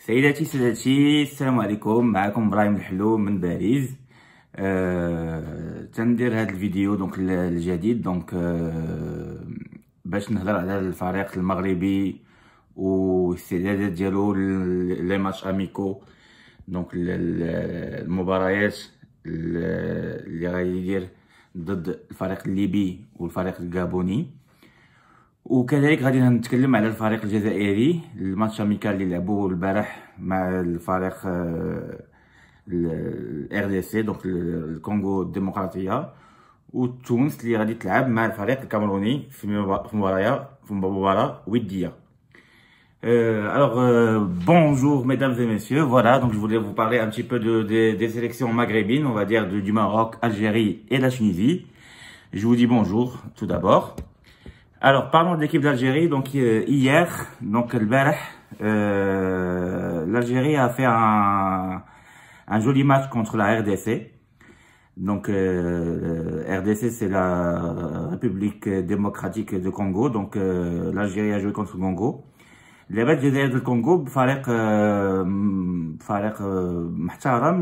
سيداتي سادتي، السلام عليكم. معكم ابراهيم الحلوم من باريس. تندير هذا الفيديو الجديد باش نهضر على الفريق المغربي والاستعدادات ديالو لي ماتش اميكو. المباريات اللي غادي يدير ضد الفريق الليبي والفريق الغابوني، وكذلك غادي نتكلم على الفريق الجزائري، الماتش اميكال اللي لعبوه البارح مع الفريق الار دي سي الكونغو الديمقراطيه، وتونس اللي غادي تلعب مع الفريق الكاميروني في مباراه وديه. Alors, bonjour mesdames et messieurs, voilà, donc je voulais vous parler un petit peu des sélections maghrébines, on va dire du Maroc, Algérie et la Tunisie. Je vous dis bonjour tout d'abord. Alors, parlons de l'équipe d'Algérie. Donc hier, le Barah, l'Algérie a fait un joli match contre la RDC. Donc RDC, c'est la République démocratique du Congo. Donc l'Algérie a joué contre le Congo. Les matchs du Congo,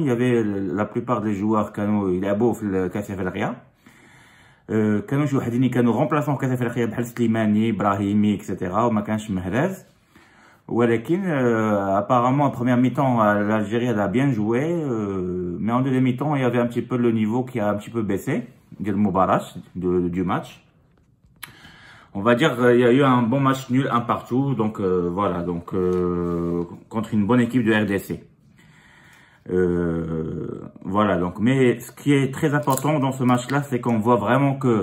il y avait la plupart des joueurs qui ont في كاس افريقيا. كانوا شي وحدين كانوا غومبلاسون في كاس افريقيا بحال سليماني ابراهيمي اكسيتيرا، وما كانش مهراز. ولكن apparemment en première mi-temps l'Algérie elle a bien joué, mais en deuxième mi-temps il y avait un petit peu le niveau qui a un petit peu baissé du match. On va dire il y a eu un bon match nul, un partout, donc voilà, contre une bonne équipe de RDC. Voilà, mais ce qui est très important dans ce match-là, c'est qu'on voit vraiment que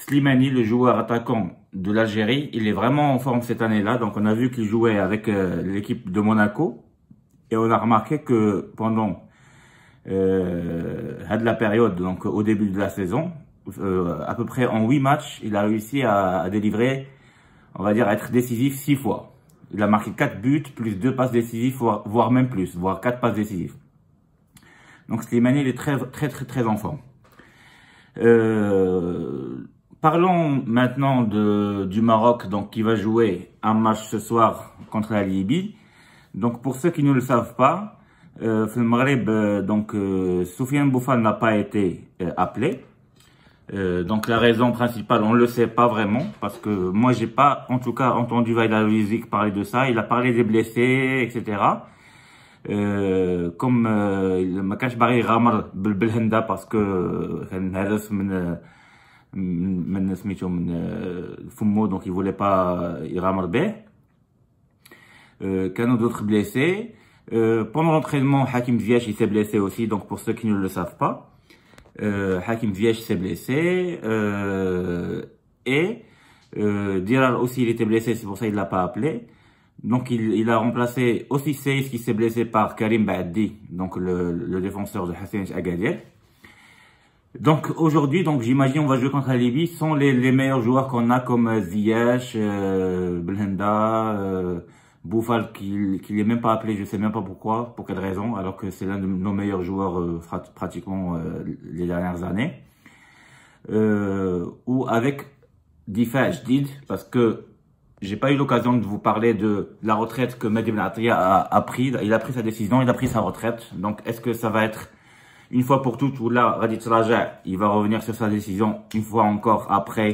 Slimani, le joueur attaquant de l'Algérie, il est vraiment en forme cette année-là. Donc on a vu qu'il jouait avec l'équipe de Monaco, et on a remarqué que pendant la période, donc au début de la saison, à peu près en 8 matchs, il a réussi à délivrer, on va dire, à être décisif 6 fois. Il a marqué 4 buts, plus 2 passes décisives, voire même plus, voire 4 passes décisives. Donc Slimani, il est très en forme. Parlons maintenant du Maroc, qui va jouer un match ce soir contre la Libye. Donc pour ceux qui ne le savent pas, le Maghreb, Soufiane Boufal n'a pas été appelé. Donc la raison principale, on ne le sait pas vraiment, parce que moi j'ai pas en tout cas entendu Vaïda Luizik parler de ça. Il a parlé des blessés, etc. Comme ما كانش باغي يغامر بالهندا باسكو كان هرس من سميتو من فمو، donc il voulait pas يغامر به. كانوا d'autres blessés. Pendant l'entraînement, Hakim Ziyech il s'est blessé aussi, donc pour ceux qui ne le savent pas, Hakim Ziyech s'est blessé, et Dirar aussi il était blessé, c'est pour ça il l'a pas appelé. Donc il a remplacé aussi Seif qui s'est blessé par Karim Baaddi, donc le défenseur de Hassan Agadir. Donc aujourd'hui, j'imagine on va jouer contre la Libye, sont les meilleurs joueurs qu'on a, comme Ziyech, Belhanda, Boufal qui est même pas appelé, je sais même pas pourquoi, pour quelle raison, alors que c'est l'un de nos meilleurs joueurs pratiquement les dernières années. Ou avec Difa Jdid, parce que j'ai pas eu l'occasion de vous parler de la retraite que Mehdi Ben Attia a pris. Il a pris sa décision, il a pris sa retraite. Donc, est-ce que ça va être une fois pour toutes, ou là, Radit Raja, il va revenir sur sa décision une fois encore après,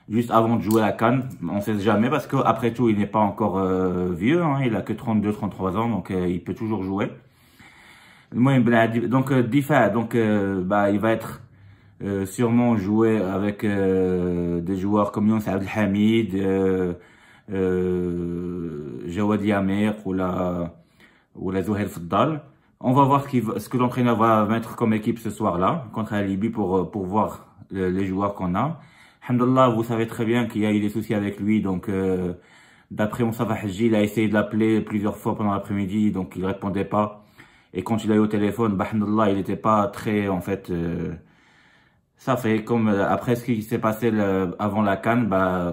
juste avant de jouer à Cannes? On sait jamais, parce que après tout, il n'est pas encore vieux, hein, il a que 32-33 ans, donc il peut toujours jouer. Donc, Difa, il va être sûrement joué avec des joueurs comme Younes Abdelhamid, Jawad Yamer ou la Zouhair Faddal. On va voir ce que l'entraîneur va mettre comme équipe ce soir-là contre la Libye pour voir les joueurs qu'on a. Alhamdulillah, vous savez très bien qu'il y a eu des soucis avec lui, donc d'après Moussa Hadji, il a essayé de l'appeler plusieurs fois pendant l'après-midi, donc il répondait pas. Et quand il a eu au téléphone, alhamdulillah, il n'était pas très, en fait, ça fait comme après ce qui s'est passé avant la CAN,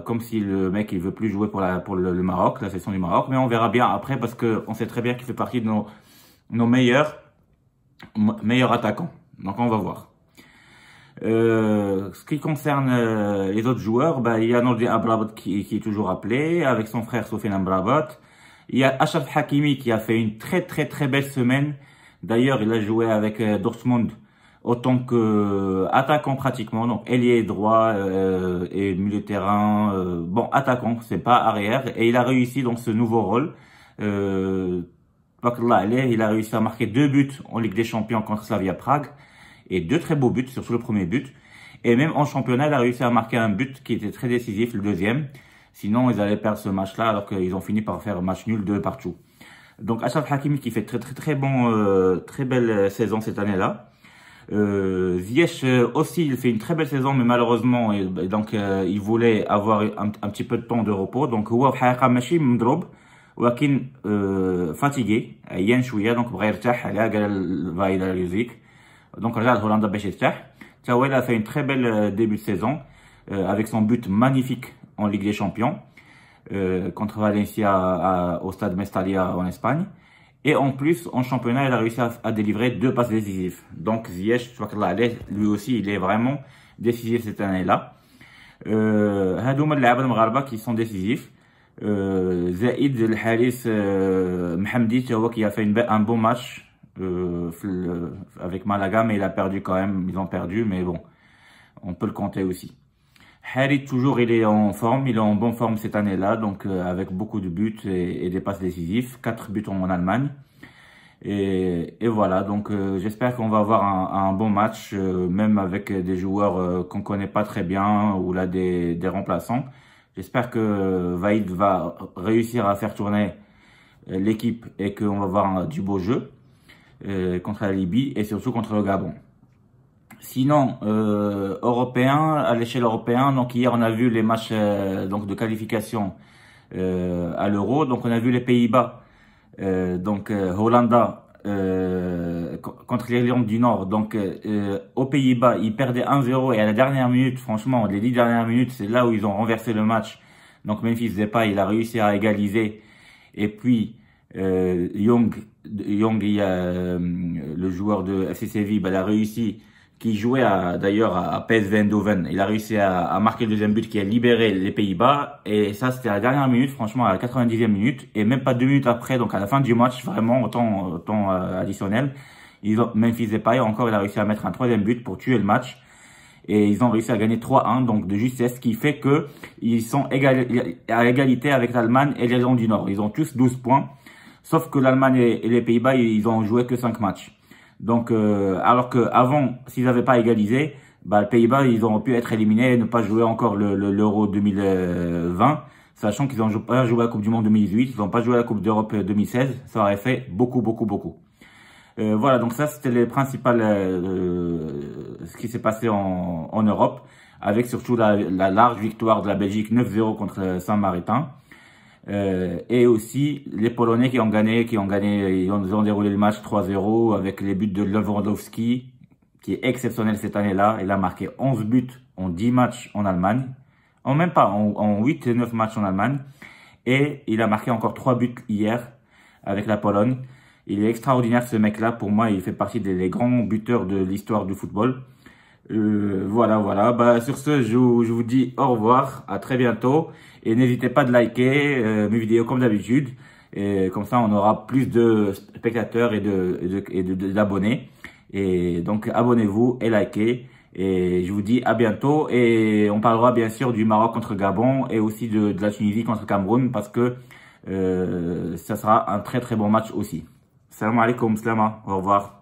comme si le mec il veut plus jouer pour le Maroc, la section du Maroc. Mais on verra bien après, parce que on sait très bien qu'il fait partie de nos meilleurs attaquants. Donc on va voir. Ce qui concerne les autres joueurs, il y a Nordin Amrabat qui est toujours appelé avec son frère Sofiane Amrabat. Il y a Achraf Hakimi qui a fait une très belle semaine. D'ailleurs, il a joué avec Dortmund autant que attaquant pratiquement, donc ailier droit et milieu de terrain. Bon, attaquant, c'est pas arrière. Et il a réussi dans ce nouveau rôle. Il a réussi à marquer 2 buts en Ligue des Champions contre Slavia Prague. Et 2 très beaux buts, surtout le premier but. Et même en championnat, il a réussi à marquer un but qui était très décisif, le deuxième. Sinon, ils allaient perdre ce match-là alors qu'ils ont fini par faire un match nul de partout. Donc, Achraf Hakimi qui fait très belle saison cette année-là. Ziyech aussi, il fait une très belle saison, mais malheureusement, il voulait avoir un petit peu de temps de repos. Donc, هو في الحقيقة ماشي مضروب ولكن fatigué, عيان شوية, donc بغى يرتاح عليها قال فايدا يوزيك. Donc, رجع لهولندا باش يرتاح. Il a fait une très belle début de saison avec son but magnifique en Ligue des Champions contre Valencia au stade Mestalla en Espagne. Et en plus, en championnat, il a réussi à délivrer 2 passes décisives. Donc Ziyech, lui aussi, il est vraiment décisif cette année-là. هادوما اللعابة المغاربة qui sont décisifs. زائد الحارس محمدي qui a fait un bon match avec Malaga, mais il a perdu quand même. Ils ont perdu, mais bon, on peut le compter aussi. Harit, toujours, il est en forme, il est en bonne forme cette année-là, donc avec beaucoup de buts et des passes décisives, 4 buts en Allemagne. Et voilà, donc j'espère qu'on va avoir un bon match, même avec des joueurs qu'on connaît pas très bien, ou là des remplaçants. J'espère que Vaïd va réussir à faire tourner l'équipe et qu'on va avoir du beau jeu contre la Libye et surtout contre le Gabon. Sinon, européen, à l'échelle européenne, donc hier on a vu les matchs donc de qualification à l'Euro. Donc on a vu les Pays-Bas, Hollanda contre l'Irlande du Nord. Donc aux Pays-Bas, ils perdaient 1-0 et à la dernière minute, franchement, les 10 dernières minutes, c'est là où ils ont renversé le match. Donc Memphis Depay, il a réussi à égaliser. Et puis Young, il a, le joueur de FC Séville, il a réussi, qui jouait d'ailleurs à PSV Eindhoven. Il a réussi à marquer le deuxième but qui a libéré les Pays-Bas. Et ça, c'était à la dernière minute, franchement, à la 90e minute. Et même pas 2 minutes après, donc à la fin du match, vraiment, au temps additionnel, Memphis Depay, encore, il a réussi à mettre un 3e but pour tuer le match. Et ils ont réussi à gagner 3-1, donc de justesse, ce qui fait que ils sont à égalité avec l'Allemagne et l'Irlande du Nord. Ils ont tous 12 points. Sauf que l'Allemagne et les Pays-Bas, ils ont joué que 5 matchs. Donc, alors que avant, s'ils n'avaient pas égalisé, les Pays-Bas, ils auraient pu être éliminés et ne pas jouer encore l'Euro 2020, sachant qu'ils n'ont pas joué à la Coupe du Monde 2018, ils n'ont pas joué à la Coupe d'Europe 2016. Ça aurait fait beaucoup. Voilà, donc ça, c'était les principales, ce qui s'est passé en Europe, avec surtout la large victoire de la Belgique 9-0 contre Saint-Marin. Et aussi les Polonais qui ont gagné, ils ont déroulé le match 3-0 avec les buts de Lewandowski, qui est exceptionnel cette année-là. Il a marqué 11 buts en 10 matchs en Allemagne, en 8 et 9 matchs en Allemagne. Et il a marqué encore 3 buts hier avec la Pologne. Il est extraordinaire ce mec-là, pour moi il fait partie des grands buteurs de l'histoire du football. Voilà. Sur ce, je vous dis au revoir, à très bientôt. Et n'hésitez pas de liker mes vidéos comme d'habitude. Et comme ça, on aura plus de spectateurs et d'abonnés. Et donc, abonnez-vous et likez. Et je vous dis à bientôt. Et on parlera bien sûr du Maroc contre Gabon et aussi de la Tunisie contre Cameroun parce que ça sera un très bon match aussi. Salam alaikum, slama, au revoir.